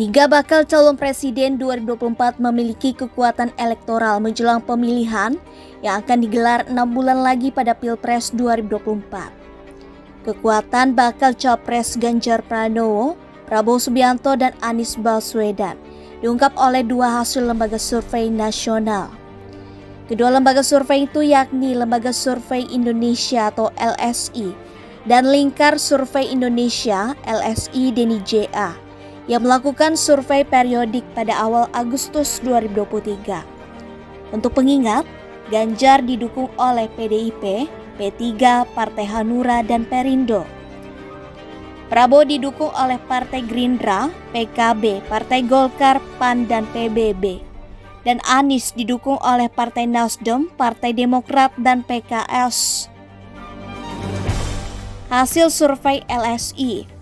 Tiga bakal calon presiden 2024 memiliki kekuatan elektoral menjelang pemilihan yang akan digelar 6 bulan lagi pada Pilpres 2024. Kekuatan bakal capres Ganjar Pranowo, Prabowo Subianto, dan Anies Baswedan diungkap oleh dua hasil lembaga survei nasional. Kedua lembaga survei itu yakni Lembaga Survei Indonesia atau LSI dan Lingkar Survei Indonesia LSI Deni JA yang melakukan survei periodik pada awal Agustus 2023. Untuk pengingat, Ganjar didukung oleh PDIP, P3, Partai Hanura, dan Perindo. Prabowo didukung oleh Partai Gerindra, PKB, Partai Golkar, PAN, dan PBB. Dan Anies didukung oleh Partai Nasdem, Partai Demokrat, dan PKS. Hasil survei LSI.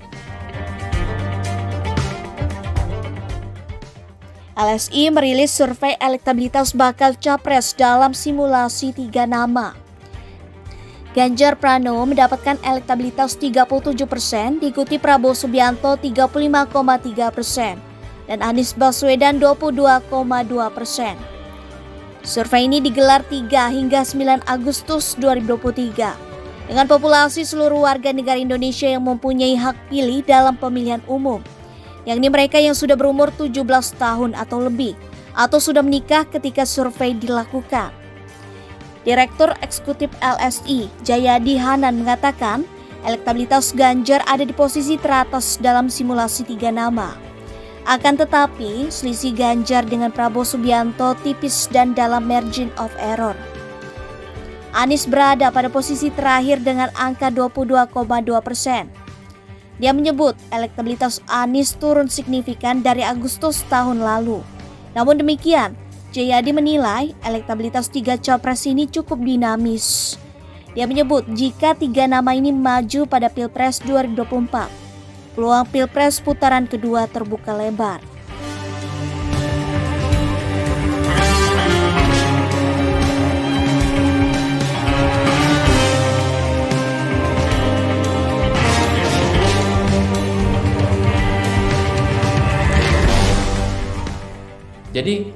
LSI merilis survei elektabilitas bakal capres dalam simulasi 3 nama. Ganjar Pranowo mendapatkan elektabilitas 37%, diikuti Prabowo Subianto 35,3%, dan Anies Baswedan 22,2%. Survei ini digelar 3 hingga 9 Agustus 2023 dengan populasi seluruh warga negara Indonesia yang mempunyai hak pilih dalam pemilihan umum, yakni mereka yang sudah berumur 17 tahun atau lebih atau sudah menikah ketika survei dilakukan. Direktur Eksekutif LSI, Jayadi Hanan, mengatakan elektabilitas Ganjar ada di posisi teratas dalam simulasi 3 nama. Akan tetapi, selisih Ganjar dengan Prabowo Subianto tipis dan dalam margin of error. Anies berada pada posisi terakhir dengan angka 22,2%. Dia menyebut elektabilitas Anies turun signifikan dari Agustus tahun lalu. Namun demikian, Jayadi menilai elektabilitas 3 capres ini cukup dinamis. Dia menyebut jika 3 nama ini maju pada Pilpres 2024, peluang Pilpres putaran kedua terbuka lebar. Jadi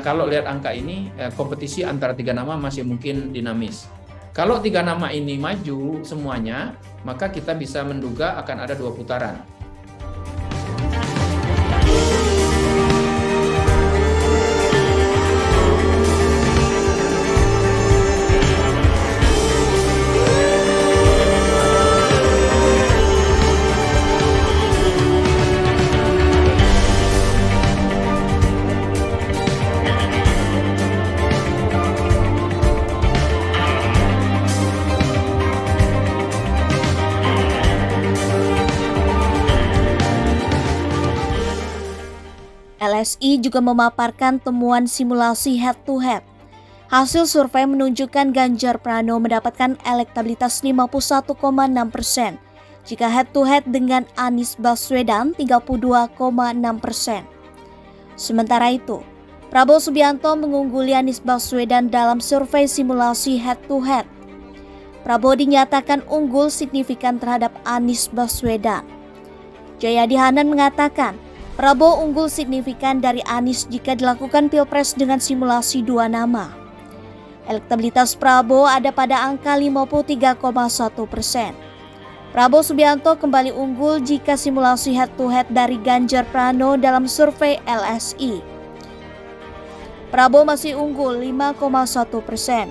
kalau lihat angka ini, kompetisi antara 3 nama masih mungkin dinamis. Kalau 3 nama ini maju semuanya, maka kita bisa menduga akan ada 2 putaran. LSI juga memaparkan temuan simulasi head-to-head. Hasil survei menunjukkan Ganjar Pranowo mendapatkan elektabilitas 51,6% jika head-to-head dengan Anies Baswedan 32,6%. Sementara itu, Prabowo Subianto mengungguli Anies Baswedan dalam survei simulasi head-to-head. Prabowo dinyatakan unggul signifikan terhadap Anies Baswedan. Jayadi Hanan mengatakan Prabowo unggul signifikan dari Anies jika dilakukan Pilpres dengan simulasi 2 nama. Elektabilitas Prabowo ada pada angka 53,1%. Prabowo Subianto kembali unggul jika simulasi head-to-head dari Ganjar Pranowo dalam survei LSI. Prabowo masih unggul 5,1%.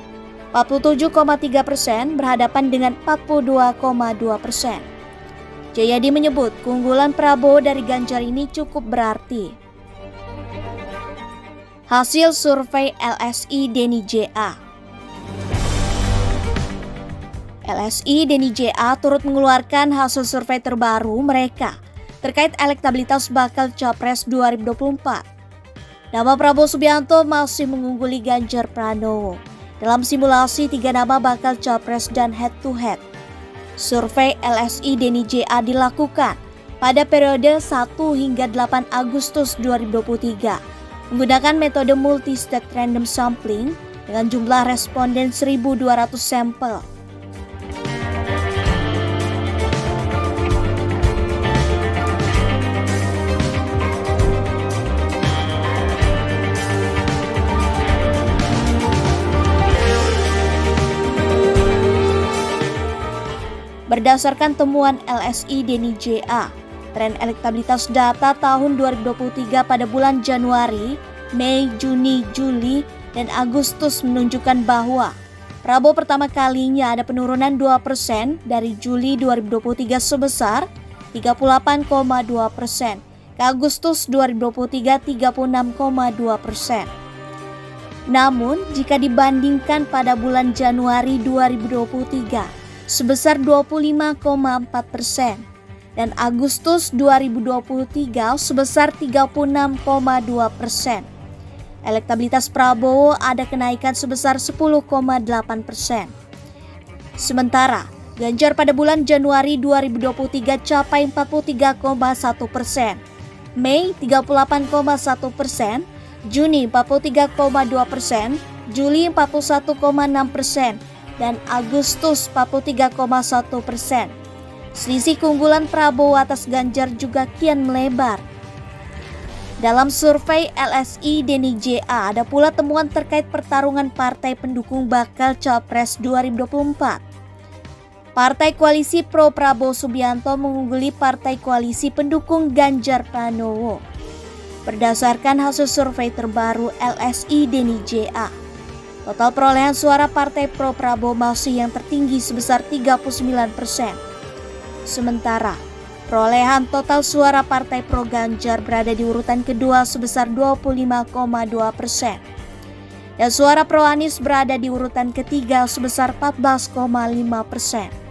47,3% berhadapan dengan 42,2%. Jayadi menyebut keunggulan Prabowo dari Ganjar ini cukup berarti. Hasil survei LSI Deni JA. LSI Deni JA turut mengeluarkan hasil survei terbaru mereka terkait elektabilitas bakal Capres 2024. Nama Prabowo Subianto masih mengungguli Ganjar Pranowo dalam simulasi 3 nama bakal Capres dan head-to-head. Survei LSI Deni JA dilakukan pada periode 1 hingga 8 Agustus 2023 menggunakan metode multi-state random sampling dengan jumlah responden 1.200 sampel. Berdasarkan temuan LSI Denny JA, tren elektabilitas data tahun 2023 pada bulan Januari, Mei, Juni, Juli, dan Agustus menunjukkan bahwa Prabowo pertama kalinya ada penurunan 2% dari Juli 2023 sebesar 38,2%, ke Agustus 2023 36,2%. Namun, jika dibandingkan pada bulan Januari 2023 sebesar 25,4% dan Agustus 2023 sebesar 36,2%. Elektabilitas Prabowo ada kenaikan sebesar 10,8%. Sementara Ganjar pada bulan Januari 2023 capai 43,1%, Mei 38,1%, Juni 43,2%, Juli 41,6%, dan Agustus 43,1%. Selisih keunggulan Prabowo atas Ganjar juga kian melebar. Dalam survei LSI Denny JA ada pula temuan terkait pertarungan partai pendukung bakal Capres 2024. Partai Koalisi Pro Prabowo Subianto mengungguli Partai Koalisi Pendukung Ganjar Pranowo. Berdasarkan hasil survei terbaru LSI Denny JA, total perolehan suara Partai Pro Prabowo masih yang tertinggi sebesar 39%. Sementara perolehan total suara Partai Pro Ganjar berada di urutan kedua sebesar 25,2%. Dan suara Pro Anies berada di urutan ketiga sebesar 14,5%.